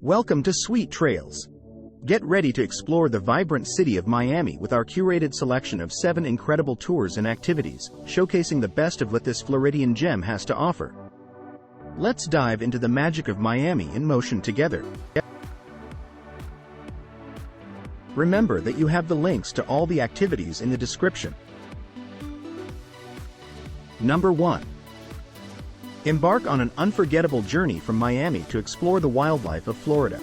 Welcome to SuiteTrails. Get ready to explore the vibrant city of Miami with our curated selection of 7 incredible tours and activities, showcasing the best of what this Floridian gem has to offer. Let's dive into the magic of Miami in motion together. Remember that you have the links to all the activities in the description. Number 1. Embark on an unforgettable journey from Miami to explore the wildlife of Florida.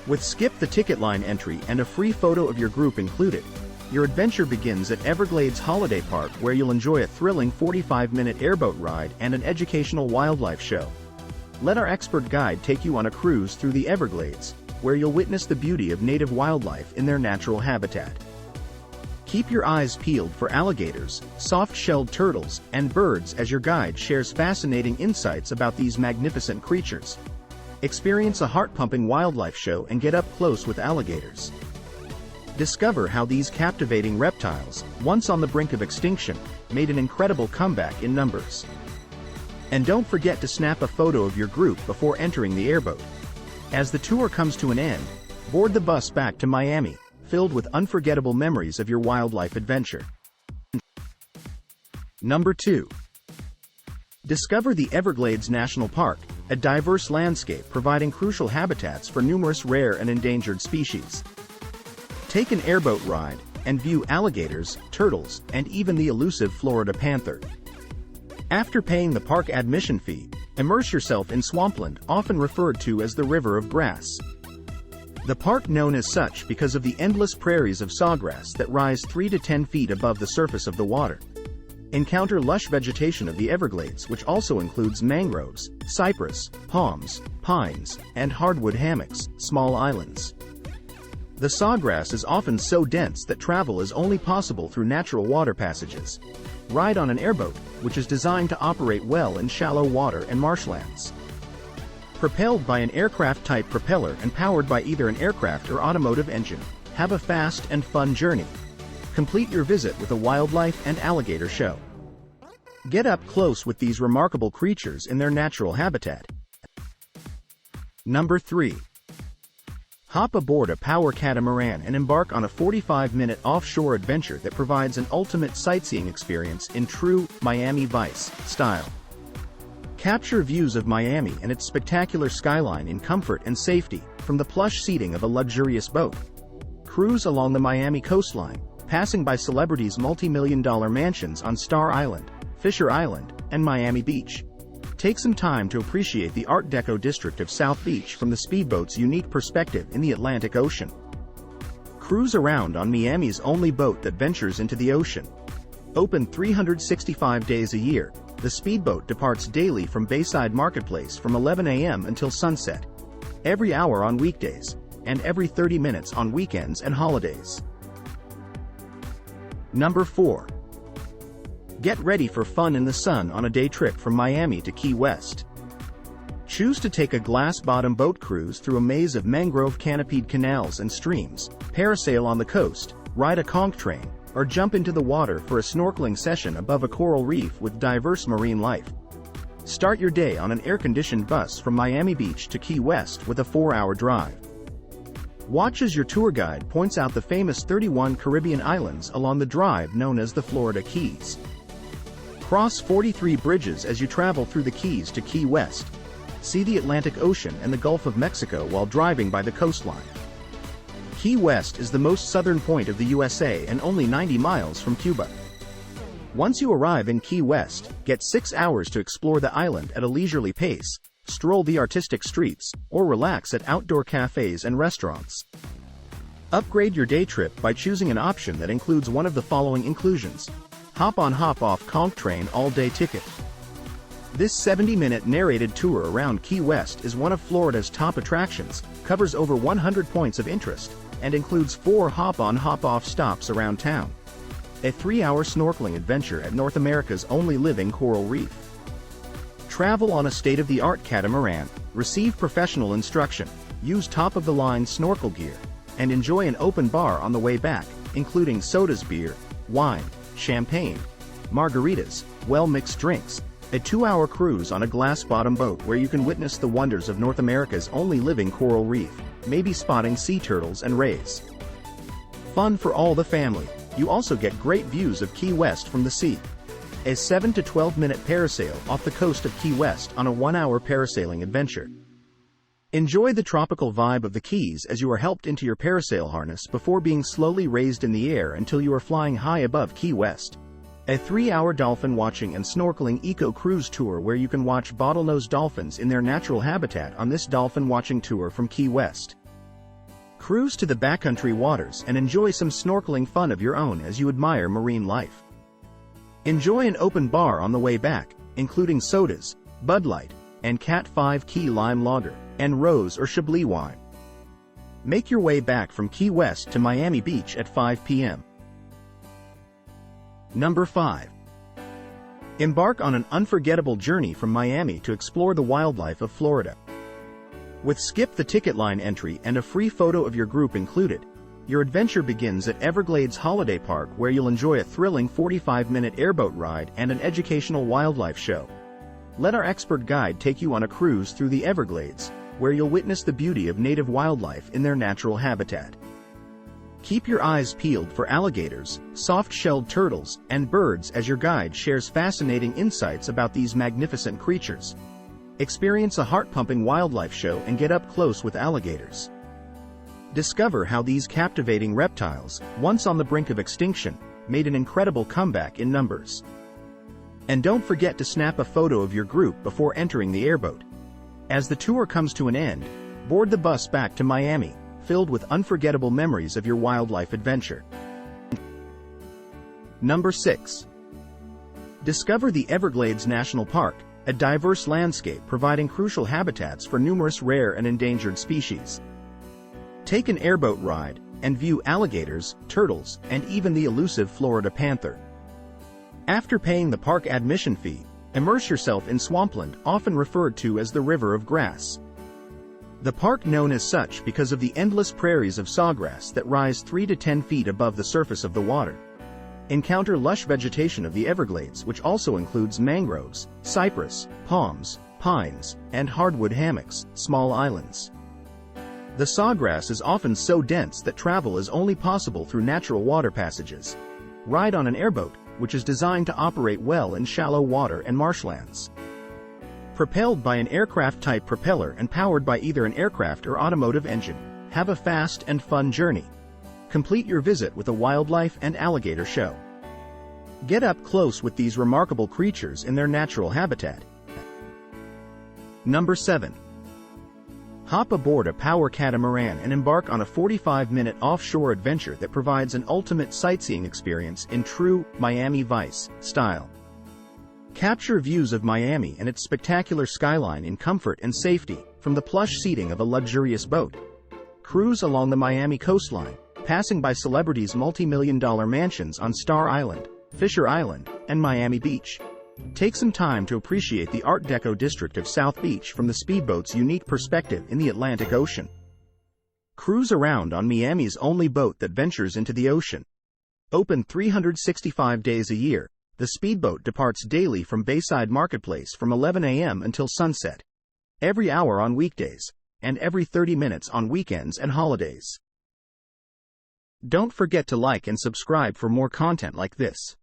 With skip the ticket line entry and a free photo of your group included, your adventure begins at Everglades Holiday Park, where you'll enjoy a thrilling 45-minute airboat ride and an educational wildlife show. Let our expert guide take you on a cruise through the Everglades, where you'll witness the beauty of native wildlife in their natural habitat. Keep your eyes peeled for alligators, soft-shelled turtles, and birds as your guide shares fascinating insights about these magnificent creatures. Experience a heart-pumping wildlife show and get up close with alligators. Discover how these captivating reptiles, once on the brink of extinction, made an incredible comeback in numbers. And don't forget to snap a photo of your group before entering the airboat. As the tour comes to an end, board the bus back to Miami, filled with unforgettable memories of your wildlife adventure. Number 2. Discover the Everglades National Park, a diverse landscape providing crucial habitats for numerous rare and endangered species. Take an airboat ride and view alligators, turtles, and even the elusive Florida panther. After paying the park admission fee, immerse yourself in swampland, often referred to as the River of Grass. The park known as such because of the endless prairies of sawgrass that rise 3 to 10 feet above the surface of the water. Encounter lush vegetation of the Everglades, which also includes mangroves, cypress, palms, pines, and hardwood hammocks, small islands. The sawgrass is often so dense that travel is only possible through natural water passages. Ride on an airboat, which is designed to operate well in shallow water and marshlands. Propelled by an aircraft-type propeller and powered by either an aircraft or automotive engine, have a fast and fun journey. Complete your visit with a wildlife and alligator show. Get up close with these remarkable creatures in their natural habitat. Number 3. Hop aboard a power catamaran and embark on a 45-minute offshore adventure that provides an ultimate sightseeing experience in true Miami Vice style. Capture views of Miami and its spectacular skyline in comfort and safety from the plush seating of a luxurious boat. Cruise along the Miami coastline, passing by celebrities' multi-million-dollar mansions on Star Island, Fisher Island, and Miami Beach. Take some time to appreciate the Art Deco District of South Beach from the speedboat's unique perspective in the Atlantic Ocean. Cruise around on Miami's only boat that ventures into the ocean. Open 365 days a year, the speedboat departs daily from Bayside Marketplace from 11 a.m. until sunset, every hour on weekdays, and every 30 minutes on weekends and holidays. Number 4. Get ready for fun in the sun on a day trip from Miami to Key West. Choose to take a glass-bottom boat cruise through a maze of mangrove-canopied canals and streams, parasail on the coast, ride a conch train, or jump into the water for a snorkeling session above a coral reef with diverse marine life. Start your day on an air-conditioned bus from Miami Beach to Key West with a 4-hour drive. Watch as your tour guide points out the famous 31 Caribbean islands along the drive known as the Florida Keys. Cross 43 bridges as you travel through the Keys to Key West. See the Atlantic Ocean and the Gulf of Mexico while driving by the coastline. Key West is the most southern point of the USA and only 90 miles from Cuba. Once you arrive in Key West, get 6 hours to explore the island at a leisurely pace, stroll the artistic streets, or relax at outdoor cafes and restaurants. Upgrade your day trip by choosing an option that includes one of the following inclusions: hop-on hop-off conch train all-day ticket. This 70-minute narrated tour around Key West is one of Florida's top attractions, covers over 100 points of interest, and includes 4 hop-on hop-off stops around town. A 3-hour snorkeling adventure at North America's only living coral reef. Travel on a state-of-the-art catamaran, receive professional instruction, use top-of-the-line snorkel gear, and enjoy an open bar on the way back, including sodas, beer, wine, champagne, margaritas, well-mixed drinks, A 2-hour cruise on a glass-bottom boat where you can witness the wonders of North America's only living coral reef, maybe spotting sea turtles and rays. Fun for all the family. You also get great views of Key West from the sea. A 7 to 12-minute parasail off the coast of Key West on a 1-hour parasailing adventure. Enjoy the tropical vibe of the Keys as you are helped into your parasail harness before being slowly raised in the air until you are flying high above Key West. A 3-hour dolphin watching and snorkeling eco-cruise tour where you can watch bottlenose dolphins in their natural habitat on this dolphin watching tour from Key West. Cruise to the backcountry waters and enjoy some snorkeling fun of your own as you admire marine life. Enjoy an open bar on the way back, including sodas, Bud Light, and Cat 5 Key Lime Lager, and Rose or Chablis wine. Make your way back from Key West to Miami Beach at 5 p.m. Number 5. Embark on an unforgettable journey from Miami to explore the wildlife of Florida. With skip the ticket line entry and a free photo of your group included, your adventure begins at Everglades Holiday Park where you'll enjoy a thrilling 45-minute airboat ride and an educational wildlife show. Let our expert guide take you on a cruise through the Everglades, where you'll witness the beauty of native wildlife in their natural habitat. Keep your eyes peeled for alligators, soft-shelled turtles, and birds as your guide shares fascinating insights about these magnificent creatures. Experience a heart-pumping wildlife show and get up close with alligators. Discover how these captivating reptiles, once on the brink of extinction, made an incredible comeback in numbers. And don't forget to snap a photo of your group before entering the airboat. As the tour comes to an end, board the bus back to Miami, filled with unforgettable memories of your wildlife adventure. Number 6. Discover the Everglades National Park, a diverse landscape providing crucial habitats for numerous rare and endangered species. Take an airboat ride and view alligators, turtles, and even the elusive Florida panther. After paying the park admission fee, immerse yourself in swampland, often referred to as the River of Grass. The park known as such because of the endless prairies of sawgrass that rise 3 to 10 feet above the surface of the water. Encounter lush vegetation of the Everglades, which also includes mangroves, cypress, palms, pines, and hardwood hammocks, small islands. The sawgrass is often so dense that travel is only possible through natural water passages. Ride on an airboat, which is designed to operate well in shallow water and marshlands. Propelled by an aircraft-type propeller and powered by either an aircraft or automotive engine, have a fast and fun journey. Complete your visit with a wildlife and alligator show. Get up close with these remarkable creatures in their natural habitat. Number 7. Hop aboard a power catamaran and embark on a 45-minute offshore adventure that provides an ultimate sightseeing experience in true Miami Vice style. Capture views of Miami and its spectacular skyline in comfort and safety from the plush seating of a luxurious boat. Cruise along the Miami coastline, passing by celebrities' multi-million-dollar mansions on Star Island, Fisher Island, and Miami Beach. Take some time to appreciate the Art Deco district of South Beach from the speedboat's unique perspective in the Atlantic Ocean. Cruise around on Miami's only boat that ventures into the ocean. Open 365 days a year, the speedboat departs daily from Bayside Marketplace from 11 a.m. until sunset. Every hour on weekdays, and every 30 minutes on weekends and holidays. Don't forget to like and subscribe for more content like this.